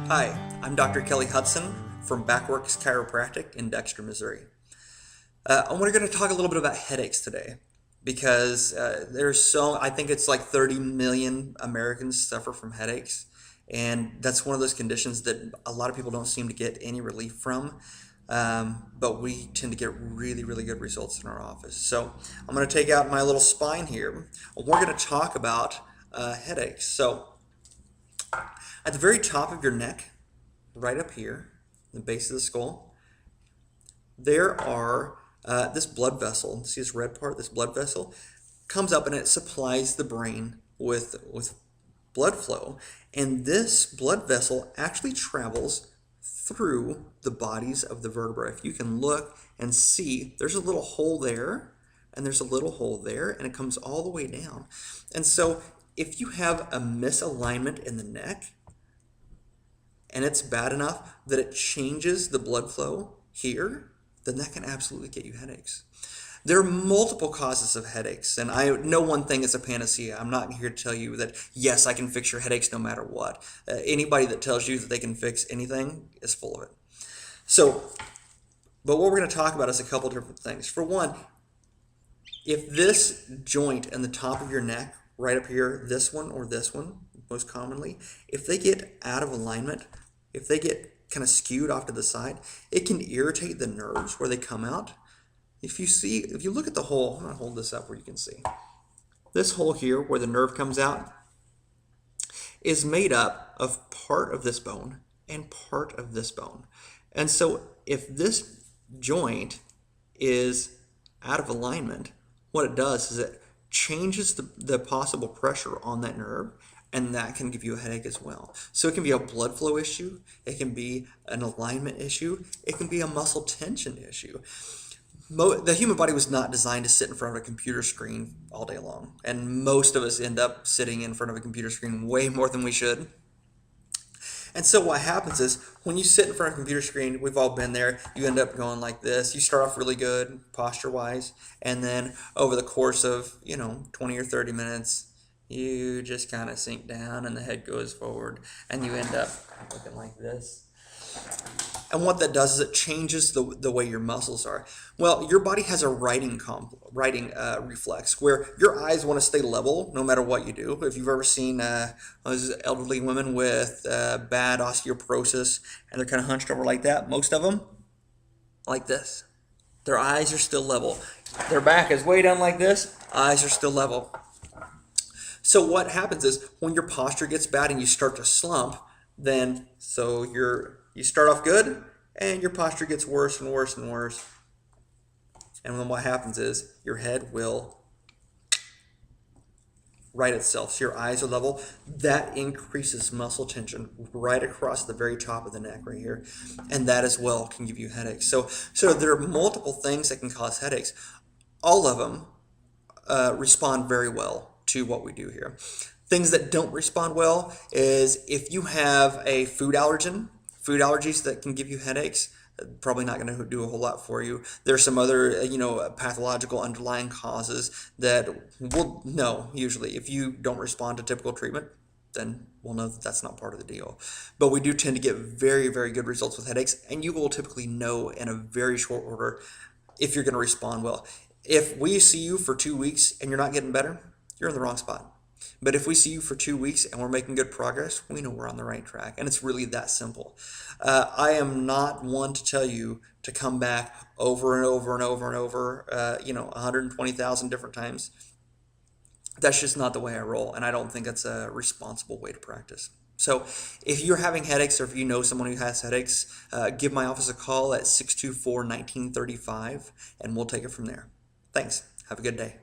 Hi, I'm Dr. Kelly Hudson from Backworks Chiropractic in Dexter, Missouri. We're going to talk a little bit about headaches today because I think it's like 30 million Americans suffer from headaches. And that's one of those conditions that a lot of people don't seem to get any relief from. But we tend to get really, really good results in our office. So I'm going to take out my little spine here. We're going to talk about headaches. So at the very top of your neck, right up here, the base of the skull, there are this blood vessel. See this red part? This blood vessel comes up and it supplies the brain with blood flow. And this blood vessel actually travels through the bodies of the vertebrae. If you can look and see, there's a little hole there, and there's a little hole there, and it comes all the way down. And so if you have a misalignment in the neck, and it's bad enough that it changes the blood flow here, then that can absolutely get you headaches. There are multiple causes of headaches, and no one thing is a panacea. I'm not here to tell you that, yes, I can fix your headaches no matter what. Anybody that tells you that they can fix anything is full of it. But what we're going to talk about is a couple different things. For one, if this joint in the top of your neck, right up here, this one or this one, most commonly, if they get out of alignment, if they get kind of skewed off to the side, it can irritate the nerves where they come out. If you look at the hole, I'm going to hold this up where you can see. This hole here where the nerve comes out is made up of part of this bone and part of this bone. And so if this joint is out of alignment, what it does is it changes the possible pressure on that nerve, and that can give you a headache as well. So it can be a blood flow issue, it can be an alignment issue, it can be a muscle tension issue. The human body was not designed to sit in front of a computer screen all day long, and most of us end up sitting in front of a computer screen way more than we should. And so what happens is when you sit in front of a computer screen, we've all been there, you end up going like this. You start off really good posture-wise, and then over the course of 20 or 30 minutes, you just kind of sink down and the head goes forward, and you end up looking like this. And what that does is it changes the way your muscles are. Well, your body has a writing reflex where your eyes want to stay level no matter what you do. If you've ever seen those elderly women with bad osteoporosis and they're kind of hunched over like that, most of them like this. Their eyes are still level. Their back is way down like this, eyes are still level. So what happens is when your posture gets bad and you start to slump, then you start off good, and your posture gets worse and worse and worse. And then what happens is your head will right itself. So your eyes are level. That increases muscle tension right across the very top of the neck right here. And that as well can give you headaches. So there are multiple things that can cause headaches. All of them respond very well to what we do here. Things that don't respond well is if you have a food allergies that can give you headaches, probably not going to do a whole lot for you. There's some other, pathological underlying causes that we'll know usually. If you don't respond to typical treatment, then we'll know that that's not part of the deal. But we do tend to get very, very good results with headaches, and you will typically know in a very short order if you're going to respond well. If we see you for 2 weeks and you're not getting better, you're in the wrong spot. But if we see you for 2 weeks and we're making good progress, we know we're on the right track. And it's really that simple. I am not one to tell you to come back over and over and over and over, 120,000 different times. That's just not the way I roll. And I don't think that's a responsible way to practice. So if you're having headaches or if you know someone who has headaches, give my office a call at 624-1935 and we'll take it from there. Thanks. Have a good day.